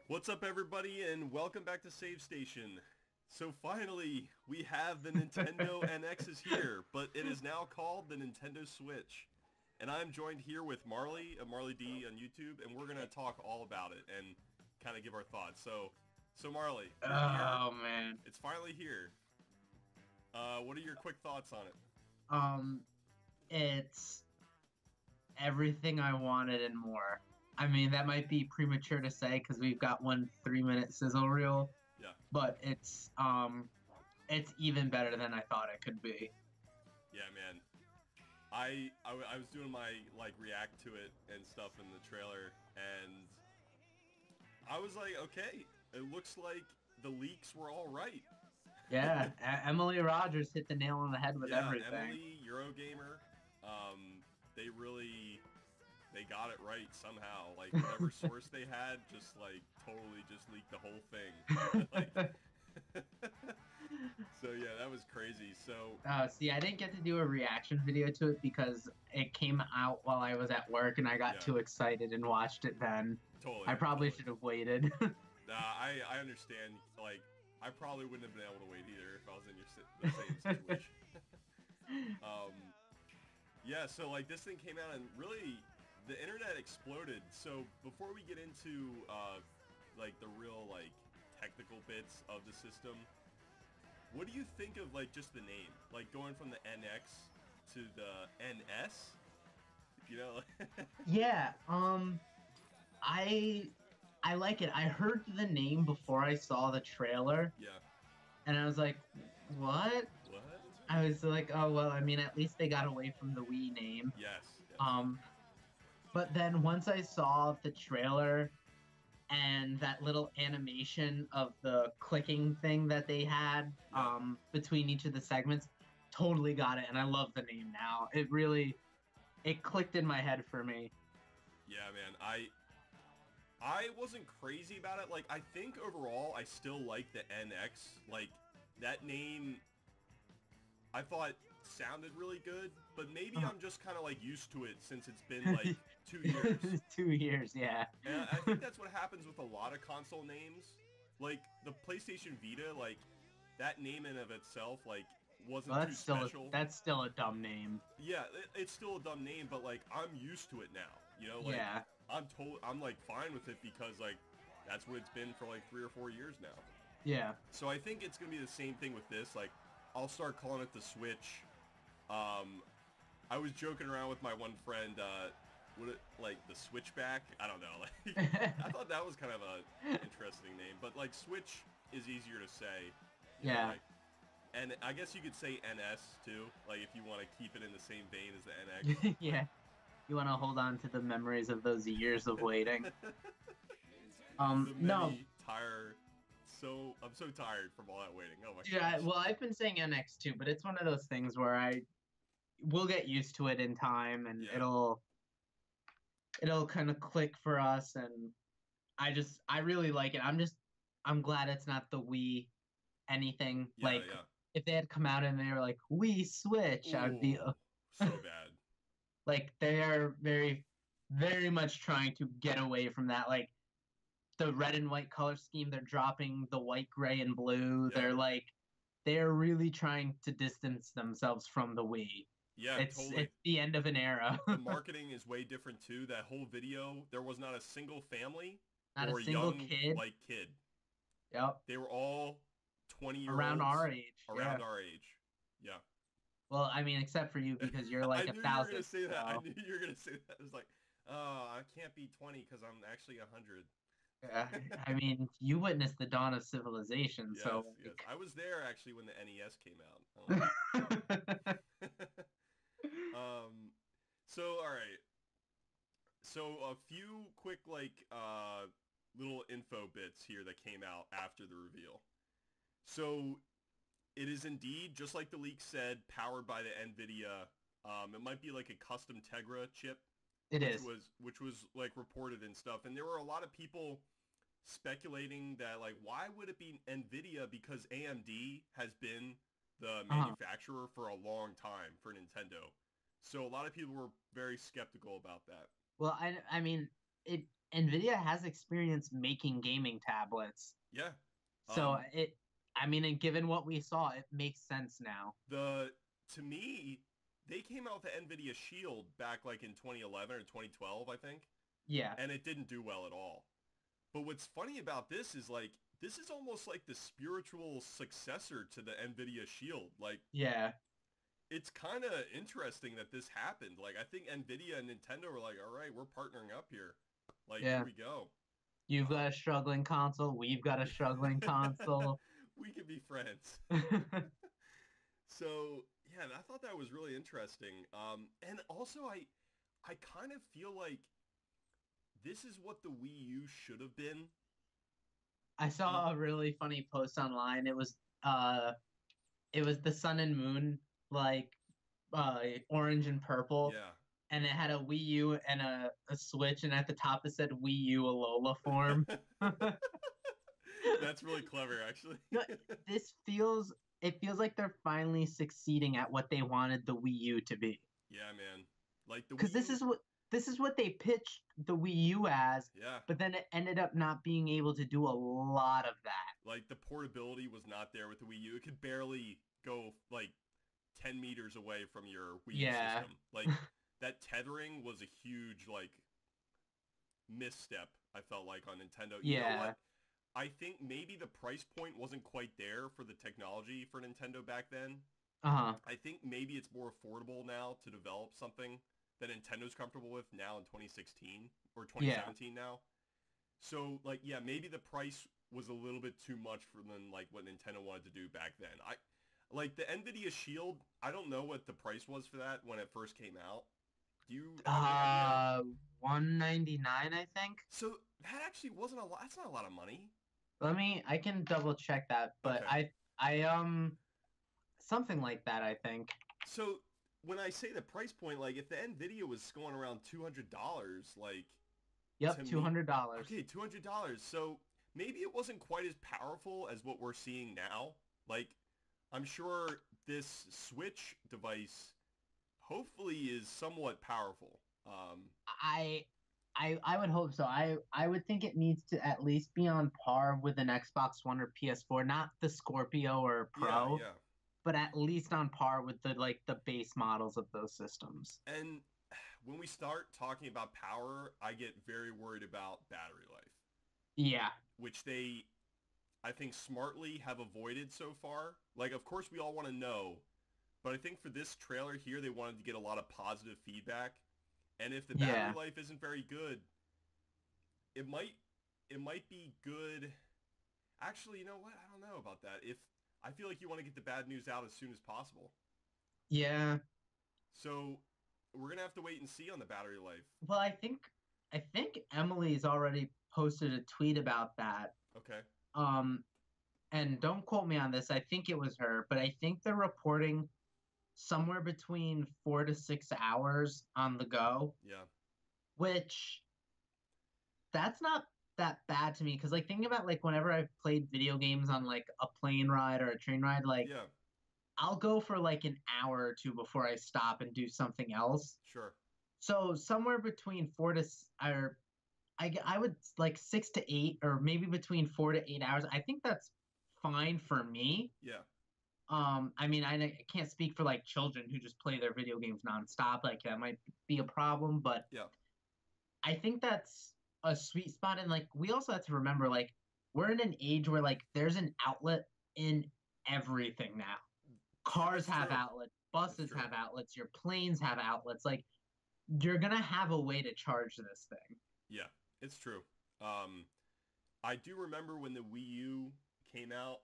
What's up, everybody, and welcome back to Save Station. So finally, we have the Nintendo NX is here, but it is now called the Nintendo Switch. And I'm joined here with Marley, Marley D on YouTube, and we're going to talk all about it and kind of give our thoughts. So Marley, you're here. Oh man. It's finally here. What are your quick thoughts on it? Um, it's everything I wanted and more. I mean, that might be premature to say because we've got one 3-minute sizzle reel, Yeah. but it's even better than I thought it could be. Yeah, man. I was doing my react to it and stuff in the trailer, and I was like, okay, it looks like the leaks were all right. Yeah, Emily Rogers hit the nail on the head with everything. Emily, Eurogamer, they got it right somehow. Like, whatever source they had, just totally just leaked the whole thing. So yeah, that was crazy. So see, I didn't get to do a reaction video to it because it came out while I was at work and I got too excited and watched it then. Totally. I probably should have waited. I understand. Like, I probably wouldn't have been able to wait either if I was in the same situation. Yeah, so this thing came out and really the internet exploded. So before we get into the real technical bits of the system, what do you think of just the name? Like going from the NX to the NS? You know? Yeah, I like it. I heard the name before I saw the trailer. Yeah. And I was like, what? What? I was like, oh well, I mean, at least they got away from the Wii name. Yes. But then once I saw the trailer and that little animation of the clicking thing that they had between each of the segments, totally got it, and I love the name now. It clicked in my head for me. Yeah, man. I wasn't crazy about it. Like, I think overall I still like the NX. Like, that name I thought sounded really good, but maybe I'm just kind of used to it since it's been 2 years. 2 years, yeah. And I think that's what happens with a lot of console names. Like the PlayStation Vita, that name in of itself, wasn't too special. That's still a dumb name. Yeah, it's still a dumb name, but I'm used to it now. You know, yeah. I'm fine with it because that's what it's been for 3 or 4 years now. Yeah. So I think it's gonna be the same thing with this. I'll start calling it the Switch. I was joking around with my one friend, the Switchback? I don't know. I thought that was kind of a interesting name, but Switch is easier to say. Yeah. Know, and I guess you could say NS too, if you want to keep it in the same vein as the NX. Yeah. You want to hold on to the memories of those years of waiting. No. I'm so tired from all that waiting. Oh my god. Yeah, gosh. well, I've been saying NX too, but it's one of those things where we'll get used to it in time, and it'll kind of click for us, and I really like it. I'm glad it's not the Wii anything. Yeah, if they had come out and they were like Wii Switch, I'd be so bad. They are very, very much trying to get away from that. The red and white color scheme, they're dropping the white, gray, and blue. Yeah. They're really trying to distance themselves from the Wii. Yeah, totally. It's the end of an era. The marketing is way different too. That whole video, there was not a single family or a single young kid. Yep. They were all 20-year-olds. Around our age. Around our age. Yeah. Well, I mean, except for you because you're 1,000. I knew you were gonna say that. I knew you were gonna say that. It was I can't be 20 because I'm actually 100. Yeah, I mean, you witnessed the dawn of civilization, yes, so... Yes. I was there, actually, when the NES came out. So, alright. So, a few quick, little info bits here that came out after the reveal. So, it is indeed, just like the leak said, powered by the NVIDIA. It might be a custom Tegra chip. Which was reported and stuff, and there were a lot of people speculating that why would it be NVIDIA, because AMD has been the manufacturer for a long time for Nintendo. So a lot of people were very skeptical about that. Well, I mean, NVIDIA has experience making gaming tablets. Yeah. So Um, I mean, and given what we saw, it makes sense now. to me, they came out with the NVIDIA Shield back like in 2011 or 2012, I think, Yeah. and it didn't do well at all. But what's funny about this is like this is almost like the spiritual successor to the NVIDIA Shield. Like Yeah. it's kind of interesting that this happened. Like I think NVIDIA and Nintendo were like, all right, we're partnering up here. Like here Yeah. we go. You've got a struggling console. We've got a struggling console. We can be friends. So yeah, I thought that was really interesting. And also I kind of feel like this is what the Wii U should have been. I saw a really funny post online. It was the sun and moon, like orange and purple, Yeah. and it had a Wii U and a Switch, and at the top it said Wii U Alola form. That's really clever, actually. No, this feels it feels like they're finally succeeding at what they wanted the Wii U to be. Yeah, man. Like the Because Wii U. this is what they pitched the Wii U as, Yeah. but then it ended up not being able to do a lot of that. Like the portability was not there with the Wii U. It could barely go like 10 meters away from your Wii U Yeah. system. Like that tethering was a huge like misstep, I felt like on Nintendo. You know Yeah. what? I think maybe the price point wasn't quite there for the technology for Nintendo back then. Uh-huh. I think maybe it's more affordable now to develop something that Nintendo's comfortable with now in 2016 or 2017 now. So like yeah, maybe the price was a little bit too much for than like what Nintendo wanted to do back then. I like the Nvidia Shield, I don't know what the price was for that when it first came out. Do you have any idea? 199, I think. So that actually wasn't a lot. That's not a lot of money. I can double check that, but Okay. something like that, I think. So when I say the price point, like if the Nvidia was going around $200, like to Yep, me, $200. okay, $200. So maybe it wasn't quite as powerful as what we're seeing now. Like I'm sure this Switch device hopefully is somewhat powerful. I I would hope so. I would think it needs to at least be on par with an Xbox One or PS4, not the Scorpio or Yeah, Pro, yeah. but at least on par with the base models of those systems. And when we start talking about power, I get very worried about battery life, Yeah. which they, I think, smartly have avoided so far. Like, of course, we all want to know, but I think for this trailer here, they wanted to get a lot of positive feedback. And if the battery Yeah. life isn't very good, it might it might be good. Actually, you know what? I don't know about that. If I feel like you want to get the bad news out as soon as possible. Yeah. So we're gonna have to wait and see on the battery life. Well, I think Emily's already posted a tweet about that. Okay. Um and don't quote me on this. I think it was her, but I think they're reporting somewhere between 4 to 6 hours on the go, Yeah. which that's not that bad to me because like thinking about like whenever I've played video games on like a plane ride or a train ride, like Yeah. I'll go for like an hour or two before I stop and do something else. Sure. So somewhere between or I would like 6 to 8 or maybe between 4 to 8 hours. I think that's fine for me. Yeah. I mean, I can't speak for like children who just play their video games nonstop. Like that might be a problem, but Yeah. I think that's a sweet spot. And like, we also have to remember, like, we're in an age where like there's an outlet in everything now. Cars That's have true. outlets, That's buses true. have outlets, your planes have outlets. Like, you're gonna have a way to charge this thing. Yeah. It's true. Um, I do remember when the Wii U came out,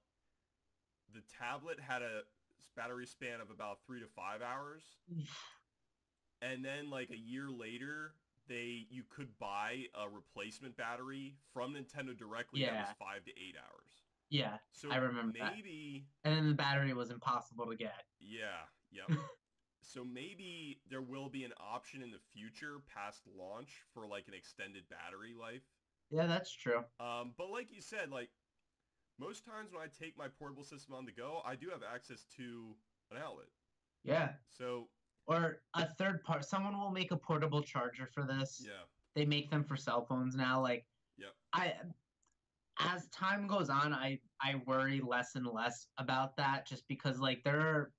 the tablet had a battery span of about 3 to 5 hours, and then like a year later, you could buy a replacement battery from Nintendo directly that was Yeah, 5 to 8 hours. yeah, So I remember that. maybe, And then the battery was impossible to get. yeah, yep. So maybe there will be an option in the future past launch for like an extended battery life. Yeah, that's true. But like you said, like most times when I take my portable system on the go, I do have access to an outlet. Yeah. So Or a third part. Someone will make a portable charger for this. yeah, they make them for cell phones now. Like Yep. As time goes on, I worry less and less about that, just because like there are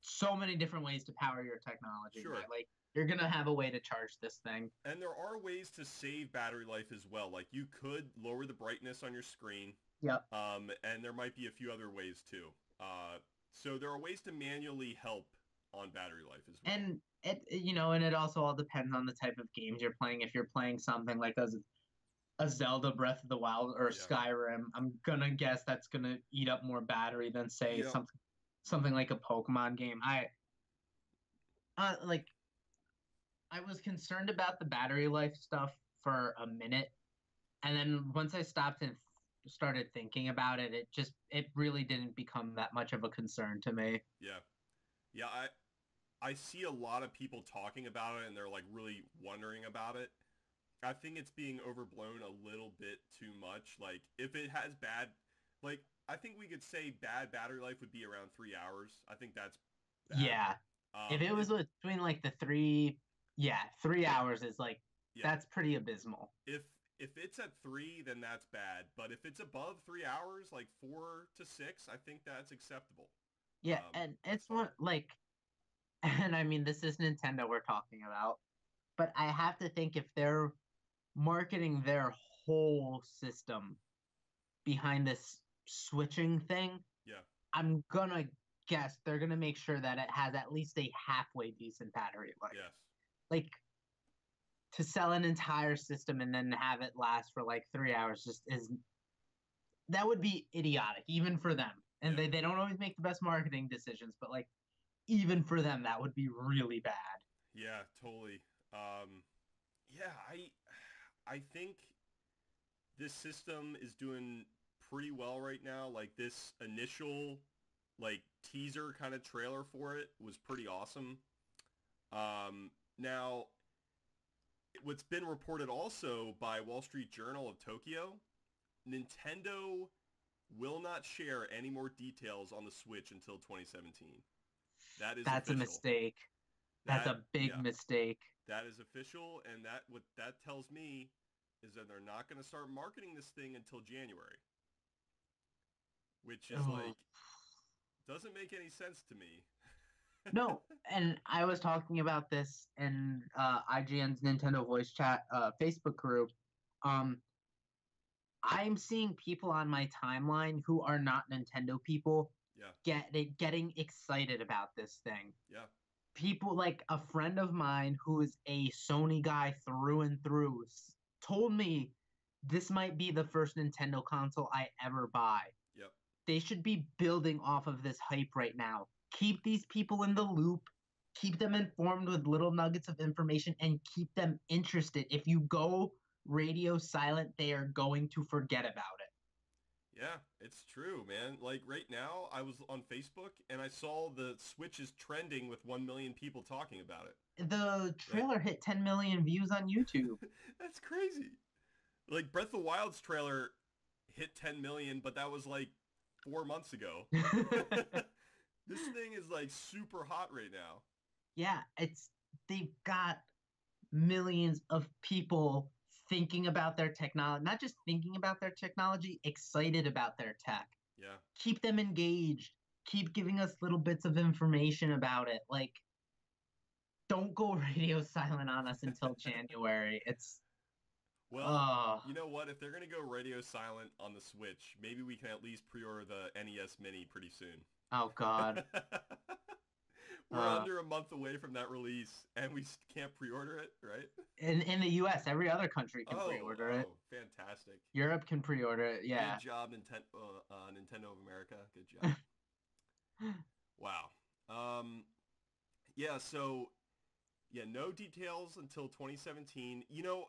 so many different ways to power your technology. Sure. Right? Like you're gonna have a way to charge this thing. And there are ways to save battery life as well. Like you could lower the brightness on your screen. Yep. And there might be a few other ways too. So there are ways to manually help on battery life as well. And and it also all depends on the type of games you're playing. If you're playing something like a Zelda Breath of the Wild or Yeah. Skyrim, I'm gonna guess that's gonna eat up more battery than say Yep. something like a Pokemon game. Like I was concerned about the battery life stuff for a minute, and then once I stopped and started thinking about it, it really didn't become that much of a concern to me. Yeah. Yeah, I see a lot of people talking about it and they're like really wondering about it. I think it's being overblown a little bit too much. Like if it has bad, like I think we could say bad battery life would be around 3 hours. I think that's bad. Yeah. If it was between like the 3 hours is like that's pretty abysmal. If it's at 3, then that's bad. But if it's above 3 hours, like 4 to 6, I think that's acceptable. Yeah, and it's more like, and I mean, this is Nintendo we're talking about, but I have to think if they're marketing their whole system behind this switching thing, Yeah. I'm gonna guess they're gonna make sure that it has at least a halfway decent battery life. Yes. Like to sell an entire system and then have it last for like 3 hours just is that would be idiotic even for them. And they don't always make the best marketing decisions, but like even for them that would be really bad. Yeah, totally. Yeah, I think this system is doing pretty well right now. Like this initial like teaser kind of trailer for it was pretty awesome. Now what's been reported also by Wall Street Journal of Tokyo, Nintendo will not share any more details on the Switch until 2017. That's official. A mistake. That's a big mistake. That is official, and what that tells me is that they're not going to start marketing this thing until January, which is like doesn't make any sense to me. No, and I was talking about this in IGN's Nintendo Voice Chat Facebook group. I'm seeing people on my timeline who are not Nintendo people getting excited about this thing. Yeah. People like a friend of mine who is a Sony guy through and through told me this might be the first Nintendo console I ever buy. Yep. They should be building off of this hype right now. Keep these people in the loop, keep them informed with little nuggets of information, and keep them interested. If you go radio silent, they are going to forget about it. Yeah, it's true, man. Like right now, I was on Facebook and I saw the Switch is trending with 1 million people talking about it. The trailer hit 10 million views on YouTube. That's crazy. Like Breath of the Wild's trailer hit 10 million, but that was like 4 months ago. This thing is like super hot right now. Yeah, they've got millions of people thinking about their technology, not just thinking about their technology, excited about their tech. Yeah. Keep them engaged. Keep giving us little bits of information about it. Like, don't go radio silent on us until January. Well, you know what? If they're going to go radio silent on the Switch, maybe we can at least pre-order the NES Mini pretty soon. Oh, God. We're under a month away from that release, and we can't pre-order it, right? In the U.S., every other country can pre-order it. Oh, fantastic. Europe can pre-order it, yeah. Good job, Nintendo of America. Good job. Wow. Yeah, so, no details until 2017. You know,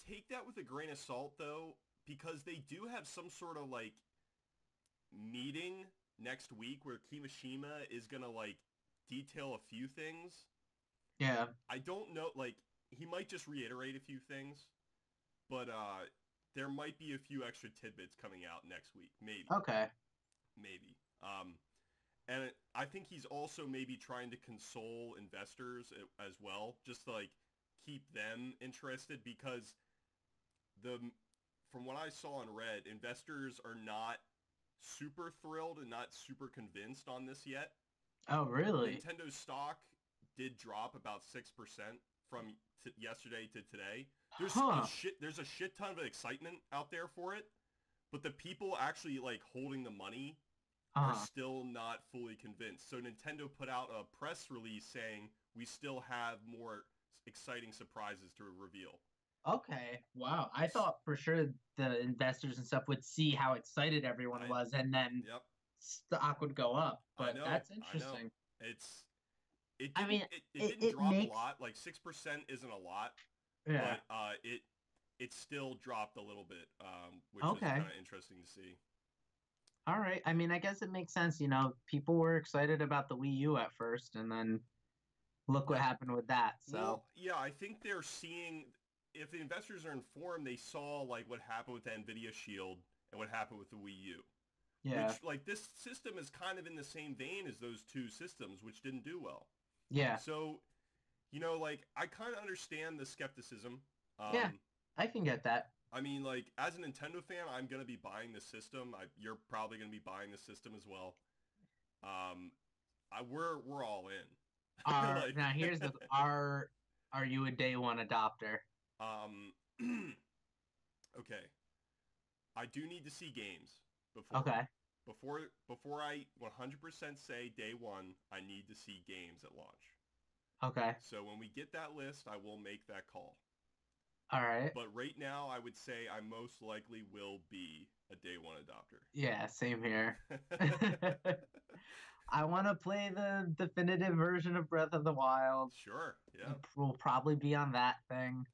take that with a grain of salt, though, because they do have some sort of, like, meeting next week where Kimishima is going to, like, detail a few things. Yeah. I don't know, like, he might just reiterate a few things, but there might be a few extra tidbits coming out next week, maybe. Okay. Maybe. And I think he's also maybe trying to console investors as well, just to, like, keep them interested because the from what I saw and read, investors are not super thrilled and not super convinced on this yet. Oh, really? Nintendo stock did drop about 6% from yesterday to today. Huh. There's a shit ton of excitement out there for it, but the people actually like holding the money are Uh-huh. still not fully convinced. So Nintendo put out a press release saying we still have more exciting surprises to reveal. Okay. Wow. I thought for sure the investors and stuff would see how excited everyone I was and then Yep, stock would go up. I But know, that's I know. interesting. It's it I didn't mean, it it, didn't it drop a makes, lot. Like 6% isn't a lot, yeah. but it still dropped a little bit, which was Okay. kind of interesting to see. All right. I mean, I guess it makes sense. People were excited about the Wii U at first, and then look what Yeah. happened with that. So, Well, yeah, I think they're seeing if the investors are informed, they saw like what happened with the Nvidia Shield and what happened with the Wii U. yeah. Which like this system is kind of in the same vein as those two systems, which didn't do well. Yeah. So, like I kind of understand the skepticism. Yeah. Um, I can get that. I mean, like as a Nintendo fan, I'm gonna be buying the system. You're probably gonna be buying the system as well. Um, we're all in. Are like, now here's the are you a day one adopter? um, okay. I do need to see games before Okay. before I 100% say day one. I need to see games at launch. Okay. So when we get that list, I will make that call. All right. But right now, I would say I most likely will be a day one Yeah, same here. adopter. I want to play the definitive version of Breath of the Wild. Sure, yeah. We'll probably be on that thing.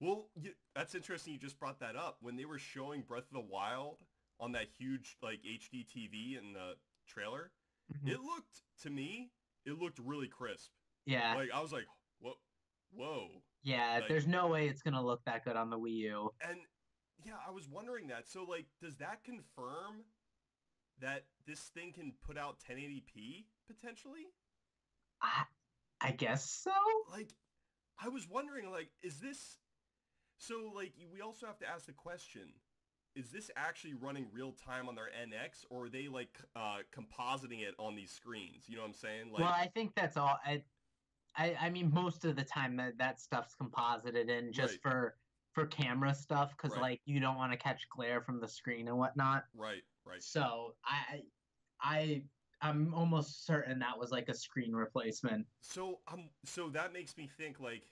Well, that's interesting you just brought that up. When they were showing Breath of the Wild on that huge like HD TV in the trailer, Mhm. it looked, to me, it looked really crisp. Yeah. Like, I was like, what? Whoa. Yeah, Like, there's no way it's gonna look that good on the Wii U. and yeah, I was wondering that. So, like, does that confirm that this thing can put out 1080p potentially? I, I guess so. Like, I was wondering, like, is this so? Like, we also have to ask the question: is this actually running real time on their NX, or are they like compositing it on these screens? You know what I'm saying? Well, Like, I think that's all. I mean, most of the time that stuff's composited in just right, for camera stuff, because right, like you don't want to catch glare from the screen and whatnot. right, right. So I I'm almost certain that was like a screen replacement. So that makes me think like,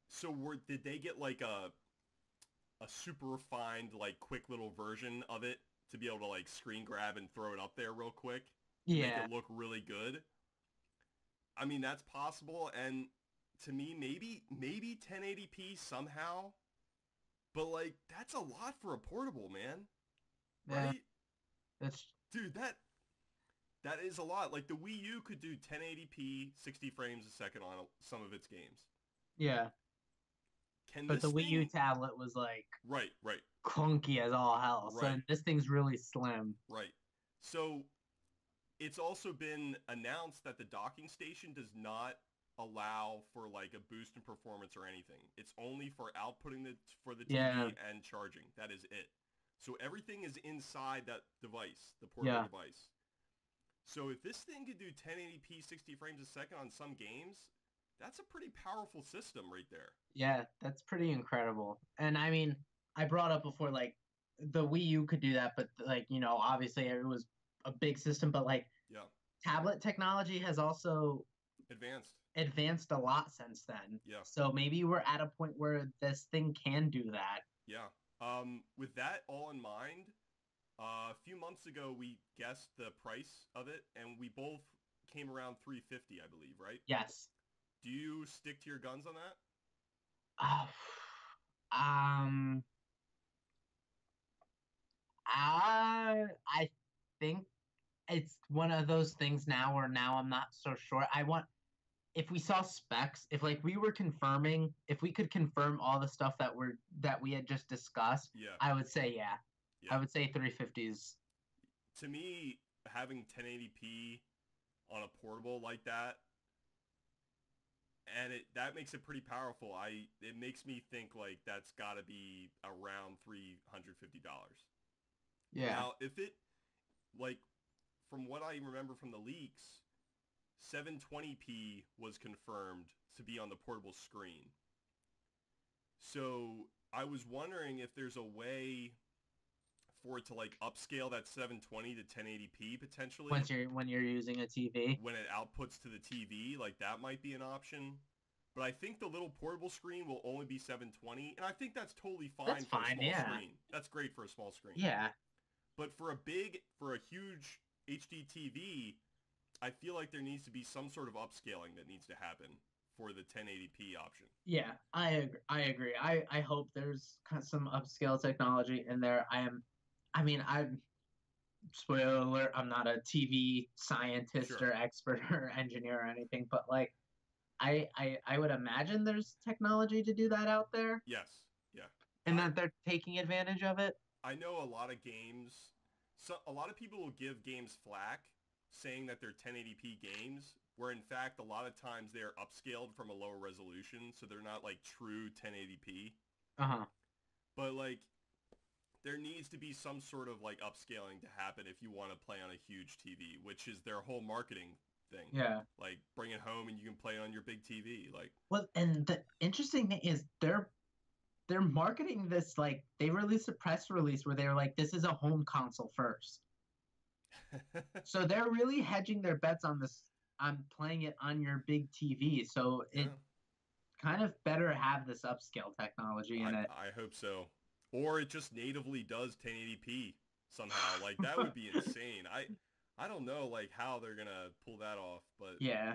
so did they get like a super refined like quick little version of it to be able to like screen grab and throw it up there real quick to make Yeah, it look really good? I mean, that's possible, and to me, maybe 1080p somehow, but like that's a lot for a portable, man, yeah, right? that's Dude, that is a lot. Like the Wii U could do 1080p, 60 frames a second on some of its games. yeah. Can But this the Wii U thing? tablet was like Right, right, clunky as all hell. So right, and this thing's really slim. right. So it's also been announced that the docking station does not allow for like a boost in performance or anything. It's only for outputting for the Yeah, TV and charging. That is it. So everything is inside that device, the portable yeah, device. So if this thing could do 1080p 60 frames a second on some games, that's a pretty powerful system right there. yeah. That's pretty incredible. And I mean, I brought up before like the Wii U could do that, but like obviously it was a big system, but like Yeah. tablet technology has also Advanced. advanced a lot since then. Yeah. So maybe we're at a point where this thing can do that. Yeah. With that all in mind, a few months ago we guessed the price of it, and we both came around 350, I believe, right? Yes. Do you stick to your guns on that? Uh, um, I think it's one of those things now where now I'm not so sure. If we saw specs, if like we were confirming, if we could confirm all the stuff that we had just discussed, Yeah. I would say yeah. I Yeah. would say 350s. To me, having 1080p on a portable like that, and that makes it pretty powerful. It makes me think like that's got to be around $350. Yeah. Now, if it like from what I remember from the leaks, 720p was confirmed to be on the portable screen. So I was wondering if there's a way for it to like upscale that 720 to 1080p potentially when you're using a TV. when it outputs to the TV, like that might be an option. But I think the little portable screen will only be 720, and I think that's totally fine That's for fine, a small yeah. screen. That's great for a small screen. Yeah. But for a huge HD TV, I feel like there needs to be some sort of upscaling that needs to happen for the 1080p option. Yeah, I agree. I hope there's some upscale technology in there. I'm spoiler alert, I'm not a TV scientist Sure. or expert or engineer or anything, but like I would imagine there's technology to do that out there Yes. Yeah. and that they're taking advantage of it. I know a lot of games, a lot of people will give games flack saying that they're 1080p games, where in fact a lot of times they're upscaled from a lower resolution, so they're not like true 1080p. Uh-huh. But like there needs to be some sort of like upscaling to happen if you want to play on a huge TV, which is their whole marketing thing. Yeah. Like bring it home and you can play it on your big TV. Like Well, and the interesting thing is they're marketing this like they released a press release where they were like, this is a home console first. So they're really hedging their bets on this, on playing it on your big TV. So it kind of better have this upscale technology in it. I hope so. Or it just natively does 1080p somehow. Like that would be insane. I don't know like how they're gonna pull that off, but yeah.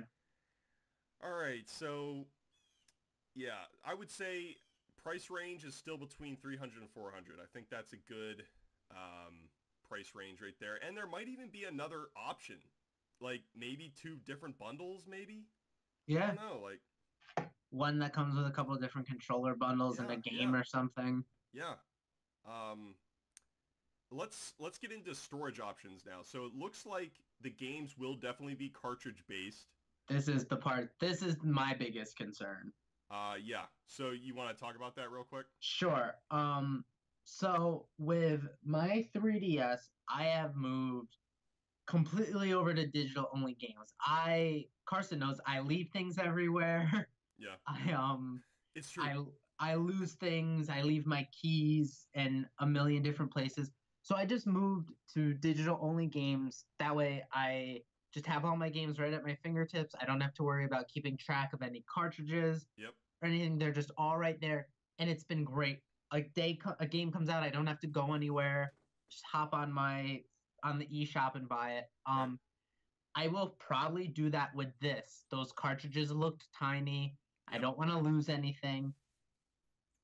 All right, so yeah, I would say price range is still between 300 and 400. I think that's a good price range right there. And there might even be another option, like maybe 2 different bundles, maybe. Yeah. I don't know, like one that comes with a couple of different controller bundles and a game or something. Yeah. Let's get into storage options now. So it looks like the games will definitely be cartridge based. This is my biggest concern. Yeah. So you want to talk about that real quick? Sure. So with my 3DS, I have moved completely over to digital only games. Carson knows I leave things everywhere. Yeah. It's true. I lose things. I leave my keys in a million different places. So I just moved to digital only games. That way I just have all my games right at my fingertips. I don't have to worry about keeping track of any cartridges or anything. They're just all right there. And it's been great. A game comes out, I don't have to go anywhere. Just hop on the eShop and buy it. I will probably do that with this. Those cartridges looked tiny. I don't want to lose anything.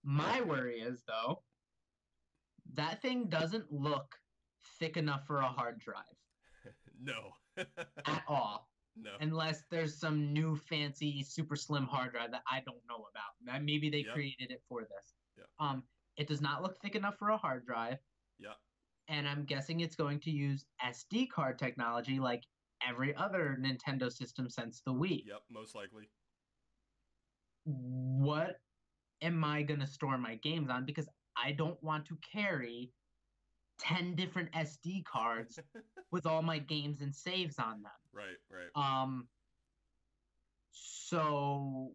My worry is, though, that thing doesn't look thick enough for a hard drive. No. At all. No. Unless there's some new fancy super slim hard drive that I don't know about. Maybe they created it for this. Yeah. It does not look thick enough for a hard drive. Yeah. And I'm guessing it's going to use SD card technology like every other Nintendo system since the Wii. Yep, most likely. What am I going to store my games on? Because I don't want to carry 10 different SD cards with all my games and saves on them. Right. So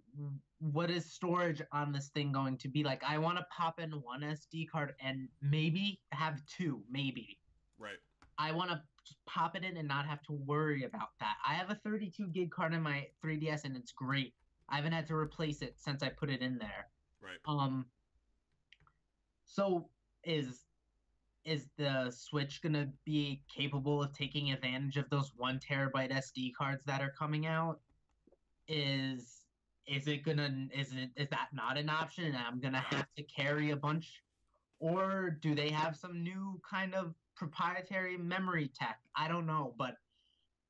what is storage on this thing going to be like? I want to pop in one SD card and maybe have 2, maybe. Right. I want to just pop it in and not have to worry about that. I have a 32 gig card in my 3DS and it's great. I haven't had to replace it since I put it in there. Right. So is the Switch gonna be capable of taking advantage of those 1 terabyte SD cards that are coming out? Is that not an option and I'm gonna have to carry a bunch? Or do they have some new kind of proprietary memory tech? I don't know, but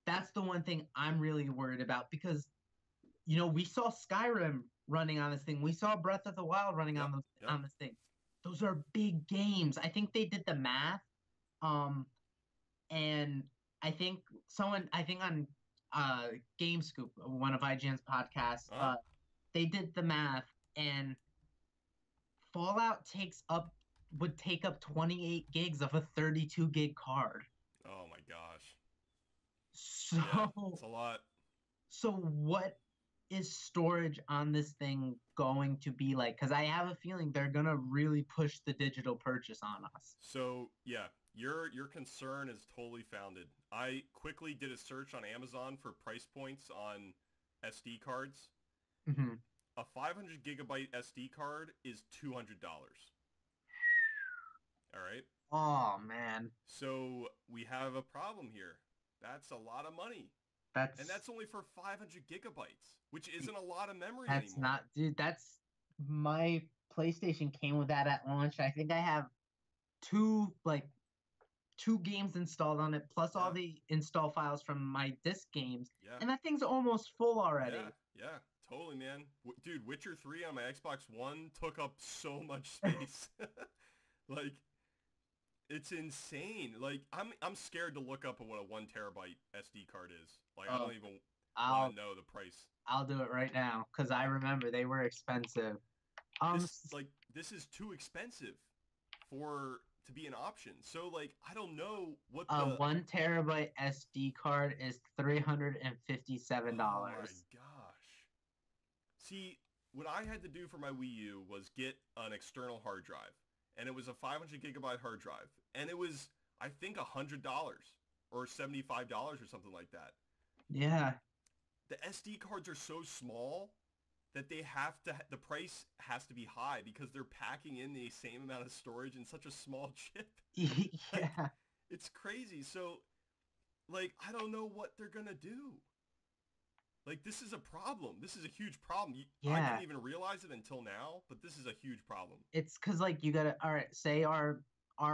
that's the one thing I'm really worried about because we saw Skyrim running on this thing. We saw Breath of the Wild running on this thing. Those are big games. I think they did the math. And I think on GameScoop, one of IGN's podcasts, they did the math, and Fallout would take up 28 gigs of a 32 gig card. Oh my gosh. Yeah, So it's a lot. so what is storage on this thing going to be like? Because I have a feeling they're gonna really push the digital purchase on us. So yeah, your concern is totally founded. I quickly did a search on Amazon for price points on SD cards. Hmm. A 500 gigabyte SD card is $200. All right. Oh man, So we have a problem here. That's a lot of money. And that's that's only for 500 gigabytes, which isn't a lot of memory that's anymore. not, dude. That's my PlayStation came with that at launch. I think I have two like two games installed on it, plus all Yeah, the install files from my disc games, yeah, and that thing's almost full yeah, already. yeah, totally, man. Dude, Witcher 3 on my Xbox One took up so much space. Like, it's insane. Like, I'm scared to look up what a 1 terabyte SD card is. Like, I Oh, don't even want I'll to know the price. I'll do it right now because I remember they were expensive. Like, this is too expensive for to be an option. So, like, I don't know what A the 1 terabyte SD card is $357. Oh my gosh. See, what I had to do for my Wii U was get an external hard drive. And it was a 500 gigabyte hard drive. And it was, I think, $100 or $75 or something like that. Yeah, The SD cards are so small that the price has to be high because they're packing in the same amount of storage in such a small chip. Like, yeah, it's crazy. So, like, I don't know what they're gonna do. Like, this is a problem. This is a huge problem. I yeah. didn't even realize it until now, but this is a huge problem. It's because like you gotta, all right, say our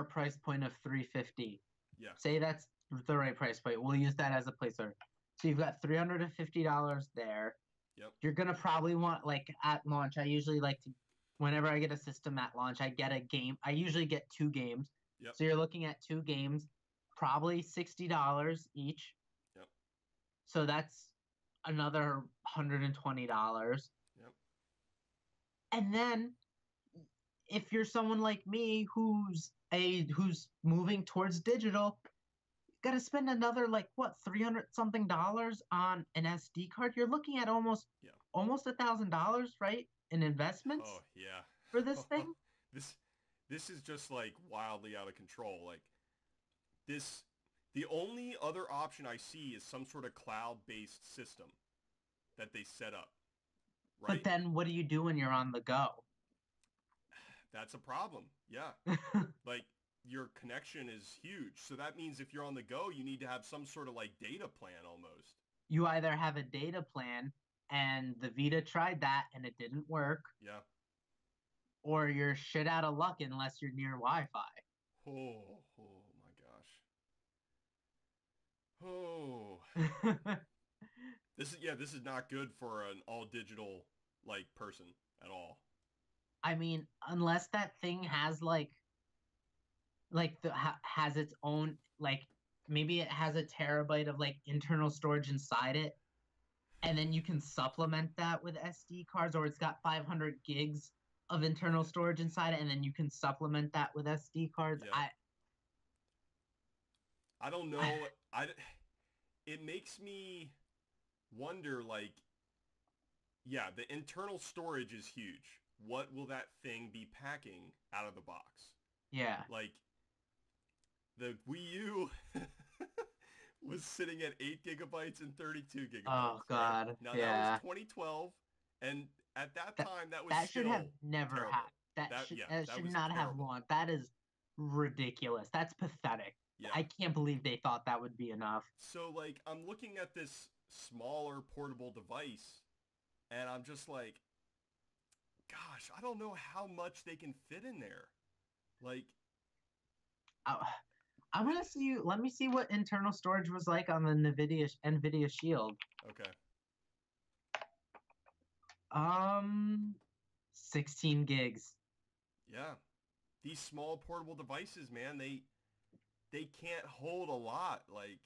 price point of 350. Yeah. Say that's the right price point. We'll use that as a placeholder. So you've got $350 there. Yep. You're gonna probably want like at launch. I usually like to, whenever I get a system at launch, I get a game. I usually get two games. Yep. So you're looking at two games, probably $60 each. Yep. So that's another $120. Yep. And then if you're someone like me who's moving towards digital, you got to spend another like what 300 something dollars on an SD card. You're looking at Yeah. almost $1,000, right? In investments Oh, yeah. for this thing. this this is just like wildly out of control. Like this the only other option I see is some sort of cloud-based system that they set up, But right? then what do you do when you're on the go? That's a problem. Yeah. Like your connection is huge. So that means if you're on the go, you need to have some sort of like data plan almost. You either have a data plan and the Vita tried that and it didn't work, Yeah. or you're shit out of luck unless you're near Wi-Fi. Oh my gosh. Oh. This is not good for an all digital like person at all. I mean, unless that thing has has its own like maybe it has a terabyte of like internal storage inside it, and then you can supplement that with SD cards, or it's got 500 gigs of internal storage inside it, and then you can supplement that with SD cards. Yeah. I don't know. I it makes me wonder like yeah, the internal storage is huge. What will that thing be packing out of the box? Yeah. Like the Wii U was sitting at 8 gigabytes and 32 Oh gigabytes, right? God. Now that Yeah. was 2012 and at that That time that was that should have still never terrible. happened. That That should was not have terrible. launched. That is ridiculous. That's pathetic. Yeah. I can't believe they thought that would be enough. So like I'm looking at this smaller portable device and I'm just like gosh, I don't know how much they can fit in there. Like I, I'm gonna see. Let me see what internal storage was like on the Nvidia Shield. okay. Um, 16 gigs. Yeah. These small portable devices, man, they can't hold a lot. Like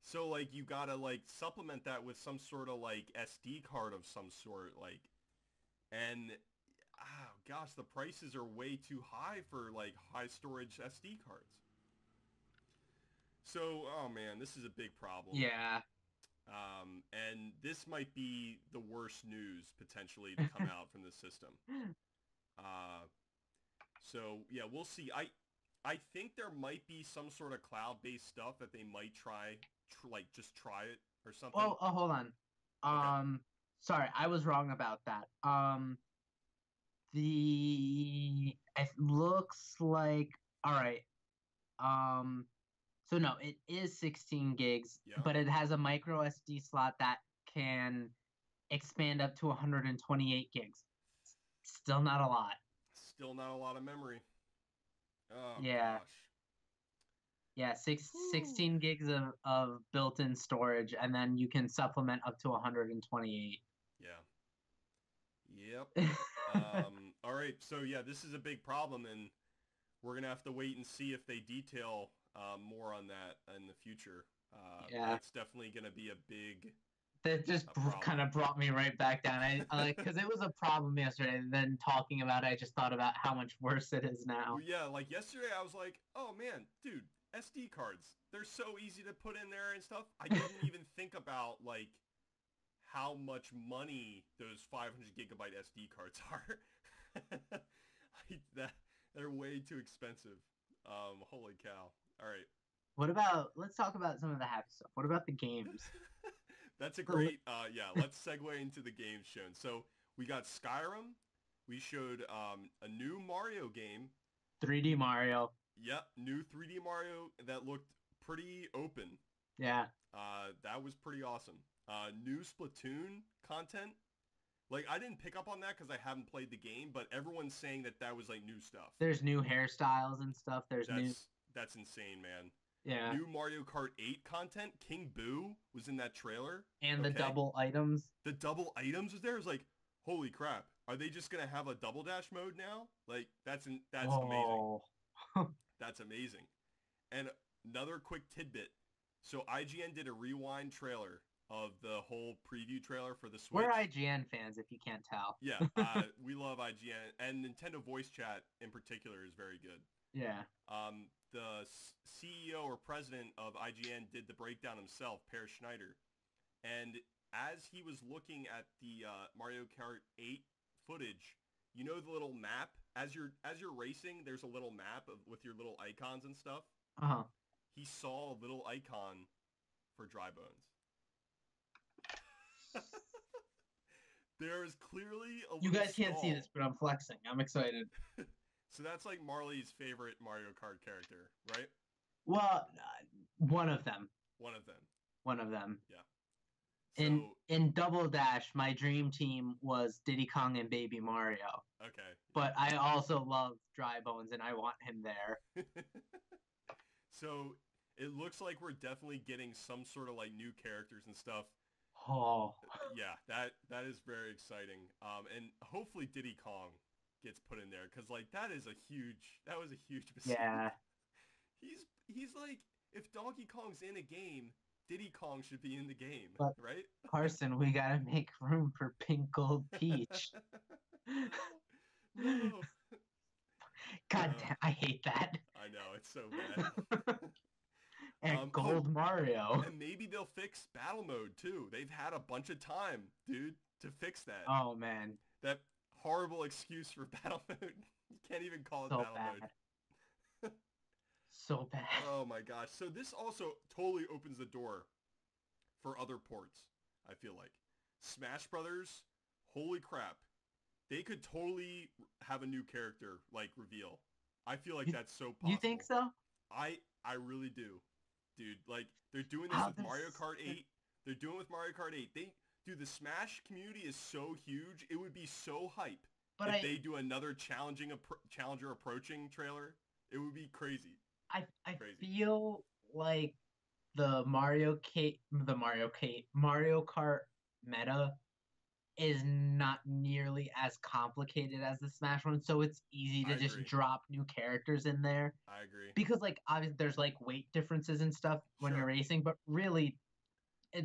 So like you gotta like supplement that with some sort of like SD card of some sort, like, and oh gosh, the prices are way too high for like high storage SD cards. So oh man, this is a big problem. Yeah. And this might be the worst news potentially to come out from the system. Uh, so yeah, we'll see. I think there might be some sort of cloud-based stuff that they might try, like just try it or something. Well, hold on. Okay. Sorry, I was wrong about that. It looks like, all right. Um, so no, it is 16 gigs, Yeah. but it has a micro SD slot that can expand up to 128 gigs. Still not a lot. Still not a lot of memory. Oh Yeah. gosh. Yeah, Whew. 16 gigs of built-in storage, and then you can supplement up to 128. Yeah. Yep. All right. So yeah, this is a big problem, and we're gonna have to wait and see if they detail more on that in the future. Yeah, That's definitely gonna be a big that just problem. kind of brought me right back down. I like because it was a problem yesterday. And then talking about it, I just thought about how much worse it is now. Well, yeah, like yesterday I was like, oh man, dude, SD cards. They're so easy to put in there and stuff. I didn't even think about like how much money those 500 gigabyte SD cards are. That they're way too expensive. Holy cow. All right. What about? Let's talk about some of the happy stuff. What about the games? That's a great, yeah, let's segue into the games shown. So we got Skyrim. We showed a new Mario game. 3D Mario. Yep, new 3D Mario that looked pretty open. Yeah, That was pretty awesome. New Splatoon content. Like, I didn't pick up on that because I haven't played the game, but everyone's saying that that was, like, new stuff. there's new hairstyles and stuff. There's new. That's insane, man. Yeah, New Mario Kart 8 content. King Boo was in that trailer. and the Okay. double items. The double items was there. It was like, holy crap. Are they just going to have a double dash mode now? Like, that's amazing. Oh, That's amazing. And another quick tidbit. So IGN did a rewind trailer of the whole preview trailer for the Switch. we're IGN fans, if you can't tell. Yeah, we love IGN, and Nintendo Voice Chat in particular is very good. Yeah. The CEO or president of IGN did the breakdown himself, Per Schneider, and as he was looking at the Mario Kart 8 footage, you know the little map as you're racing, there's a little map with your little icons and stuff. Uh-huh. He saw a little icon for Dry Bones. There is clearly a You little guys can't see stall. this, but I'm flexing. I'm excited. So that's like Marley's favorite Mario Kart character, right? Well, one of them. One of them. One of them. Yeah. In So in Double Dash, my dream team was Diddy Kong and Baby Mario. okay. But I also love Dry Bones, and I want him there. So it looks like we're definitely getting some sort of like new characters and stuff. Oh, Yeah, that is very exciting. And hopefully Diddy Kong gets put in there because like that was a huge mistake. yeah. He's like if Donkey Kong's in a game, Diddy Kong should be in the game, But right? Carson, we gotta make room for Pink Gold Peach. No, no. God Uh, damn, I hate that. I know it's so bad. And Oh, Gold Mario. and maybe they'll fix battle mode too. They've had a bunch of time, dude, to fix that. Oh man, That horrible excuse for battle mode. You can't even call it so battle bad. mode. So bad. Oh my gosh. So this also totally opens the door for other ports, I feel like. Smash Brothers, holy crap. They could totally have a new character like reveal. I feel like You, that's so you think possible. so? I really do. Dude, like they're doing this How with Mario Kart 8. They're doing it with Mario Kart 8. Dude, the Smash community is so huge. It would be so hype But if they do another challenger approaching trailer. It would be crazy. I Crazy. feel like the Mario Kart meta is not nearly as complicated as the Smash one, so it's easy I to just agree. drop new characters in there. I agree. Because like obviously there's like weight differences and stuff when you're Sure. racing, but really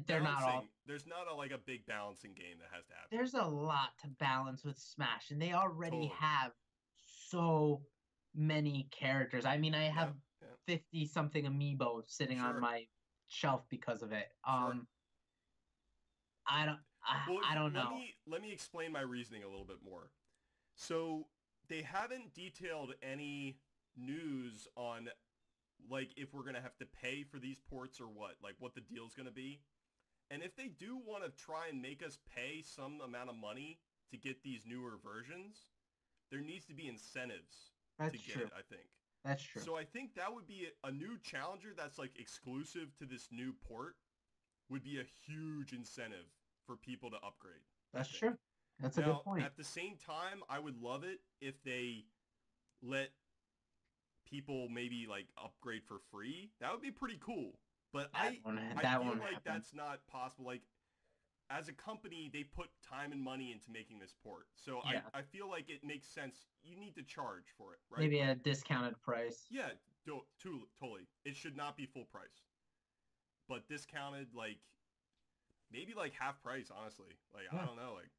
they're not Balancing. all. There's not like a big balancing game that has to happen. There's a lot to balance with Smash, and they already Totally. have so many characters. I mean, I have Yeah. Yeah. 50 something amiibo sitting on Sure. my shelf because of it. Sure. I don't Well, I don't let know. me explain my reasoning a little bit more. So they haven't detailed any news on like if we're gonna have to pay for these ports or what the deal's gonna be. And if they do want to try and make us pay some amount of money to get these newer versions, there needs to be incentives That's to get true. it, I think. That's true. So I think that would be a new challenger that's like exclusive to this new port would be a huge incentive for people to upgrade. That's I think. true. That's a good Now, point. at the same time, I would love it if they let people maybe like upgrade for free. That would be pretty cool. But That won't I that feel won't like happen. that's not possible. Like as a company, they put time and money into making this port. So Yeah. I feel like it makes sense. You need to charge for it, right? Maybe Like, a discounted price. yeah, totally. It should not be full price, but discounted like maybe like half price. Honestly, like Yeah. I don't know, like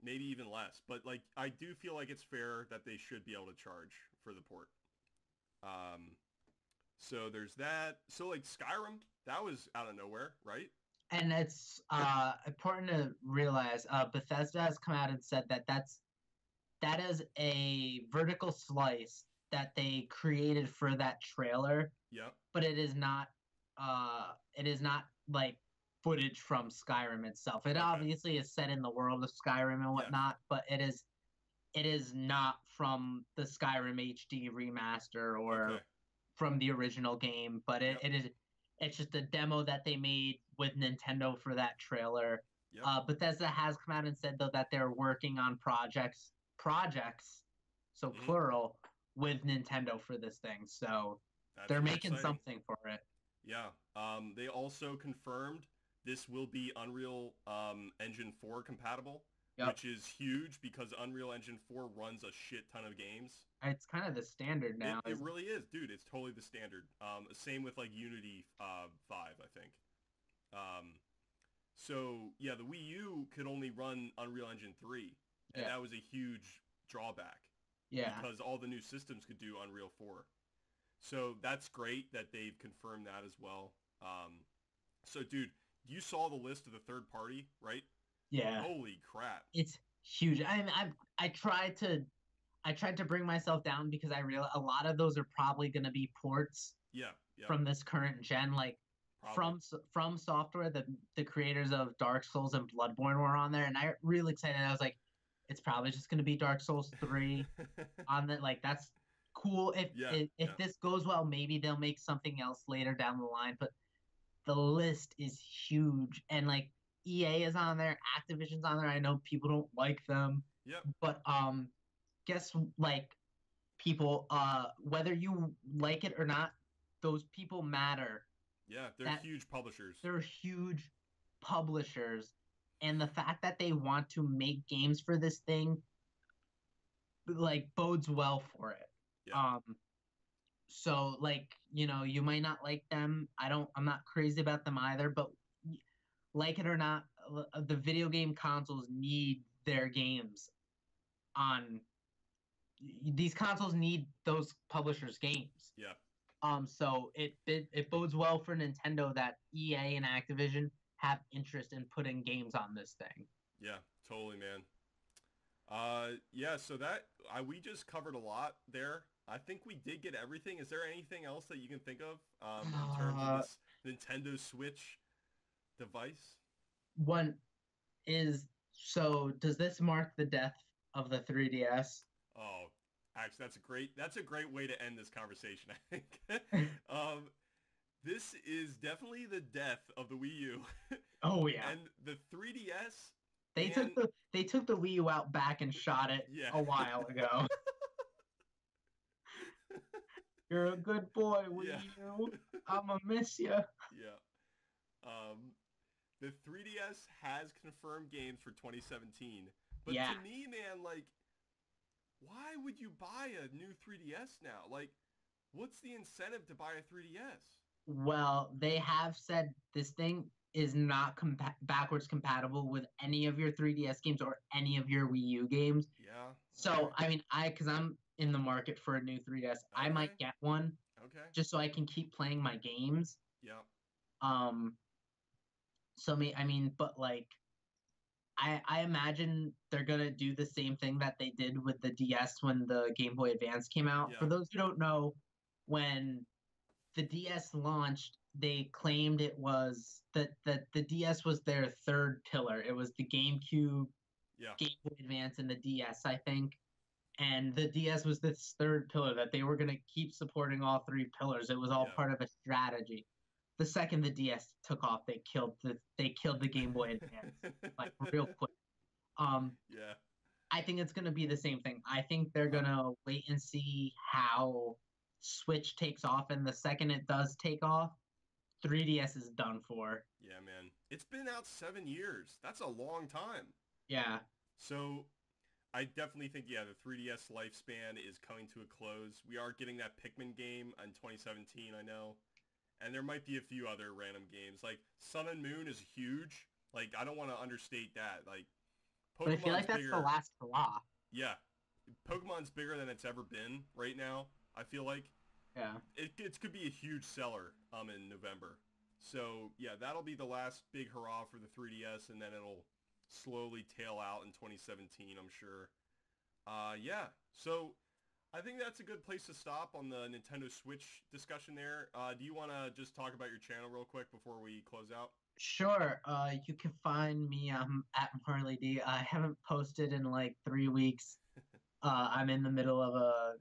maybe even less. But like I do feel like it's fair that they should be able to charge for the port. Um, so there's that. So like Skyrim, that was out of nowhere, right? And it's important to realize Bethesda has come out and said that that is a vertical slice that they created for that trailer, Yep. but it is not like footage from Skyrim itself. It Okay. obviously is set in the world of Skyrim and Yes. whatnot, but it is not from the Skyrim HD remaster or Okay. from the original game, but Yep. it's just a demo that they made with Nintendo for that trailer. Yep. Bethesda has come out and said though that they're working on projects, so Mhm. plural, with Nintendo for this thing. So That's they're pretty making exciting. something for it. Yeah. They also confirmed this will be Unreal Engine 4 compatible, Yep. which is huge because Unreal Engine 4 runs a shit ton of games. It's kind of the standard now. It really is, dude. It's totally the standard. Same with like Unity 5, I think. So yeah, the Wii U could only run Unreal Engine 3, and Yeah. that was a huge drawback. Yeah. Because all the new systems could do Unreal 4. So that's great that they've confirmed that as well. So dude, you saw the list of the third party, right? Yeah. Holy crap. It's huge. I tried to bring myself down because I realized a lot of those are probably going to be ports Yeah. from this current gen. Like Probably. from Software, the creators of Dark Souls and Bloodborne were on there, and I really excited. I was like, it's probably just going to be Dark Souls 3 on the like that's cool. If this goes well, maybe they'll make something else later down the line. But the list is huge, and like EA is on there, Activision's on there. I know people don't like them, Yep. but guess like people whether you like it or not, those people matter. Yeah, they're huge publishers. They're huge publishers, and the fact that they want to make games for this thing like bodes well for it. Yeah. So like, you might not like them. I'm not crazy about them either, but like it or not, the video game consoles need their games on these consoles need those publishers' games. Yeah. So it bodes well for Nintendo that EA and Activision have interest in putting games on this thing. Yeah, totally, man. Yeah, so that we just covered a lot there. I think we did get everything. Is there anything else that you can think of in terms of this Nintendo Switch device? One is, so does this mark the death of the 3DS? Oh, actually, that's a great way to end this conversation, I think. This is definitely the death of the Wii U. Oh yeah. And the 3DS. They took the Wii U out back and shot it a while ago. You're a good boy, Wii U. I'ma miss you. Yeah. the 3DS has confirmed games for 2017. But Yeah. to me, man, like, why would you buy a new 3DS now? Like, what's the incentive to buy a 3DS? Well, they have said this thing is not backwards compatible with any of your 3DS games or any of your Wii U games. Yeah. So, Okay. I mean, because I'm in the market for a new 3DS, I Okay. might get one Okay. just so I can keep playing my games. Yeah. Um, I mean, but like, I imagine they're gonna do the same thing that they did with the DS when the Game Boy Advance came out. For Yeah. those who don't know, when the DS launched, they claimed it was that the DS was their third pillar. It was the GameCube, Yeah. Game Boy Advance, and the DS, I think. And the DS was this third pillar that they were gonna keep supporting all three pillars. It was all Yeah. part of a strategy. The second the DS took off, they killed the Game Boy Advance like real quick. Um, Yeah. I think it's gonna be the same thing. I think they're Uh-huh. gonna wait and see how Switch takes off, and the second it does take off, 3DS is done for. Yeah, man. It's been out 7 years. That's a long time. Yeah. So I definitely think, yeah, the 3DS lifespan is coming to a close. We are getting that Pikmin game in 2017, I know. And there might be a few other random games. Like, Sun and Moon is huge. Like, I don't want to understate that. Like, But I feel Pokemon's like that's the bigger. last hurrah. Yeah. Pokemon's bigger than it's ever been right now, I feel like. Yeah. It could be a huge seller in November. So, yeah, that'll be the last big hurrah for the 3DS, and then it'll slowly tail out in 2017, I'm sure. Yeah, so I think that's a good place to stop on the Nintendo Switch discussion there. Do you want to just talk about your channel real quick before we close out? Sure. You can find me at Marley D. I haven't posted in like 3 weeks. I'm in the middle of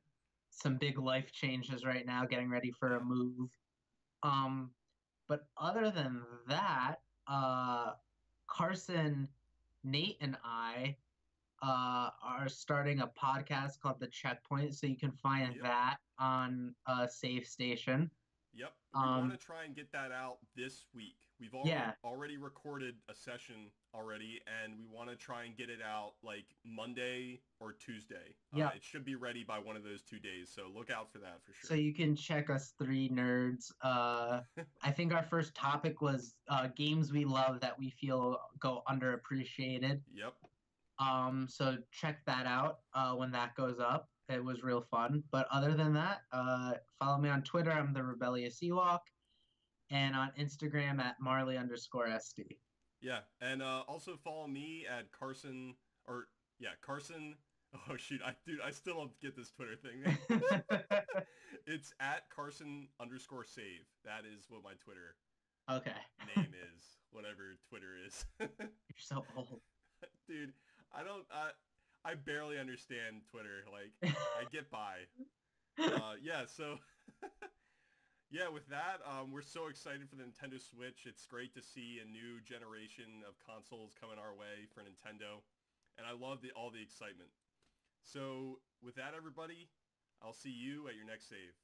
some big life changes right now, getting ready for a Yeah, move. Um, but other than that, Carson, Nate, and I are starting a podcast called The Checkpoint, so you can find yep. that on a Safe Station. Yep, we want Um, to try and get that out this week. We've yeah, already recorded a session already, and we want to try and get it out like Monday or Tuesday. yeah. It should be ready by one of those 2 days, so look out for that for So sure. you can check us three nerds. I think our first topic was games we love that we feel go underappreciated. Yep, So check that out when that goes up. It was real fun. But other than that, follow me on Twitter. I'm the Rebellious Ewok, and on Instagram at Marley_SD. yeah, and also follow me at Carson, or yeah, Carson. Oh shoot, I still don't get this Twitter thing. It's at Carson_save. That is what my Twitter Okay. name is, whatever Twitter is. You're so old. Dude, I don't, I barely understand Twitter. Like, I get by. Yeah, so, yeah, with that, we're so excited for the Nintendo Switch. It's great to see a new generation of consoles coming our way for Nintendo. And I love all the excitement. So, with that, everybody, I'll see you at your next save.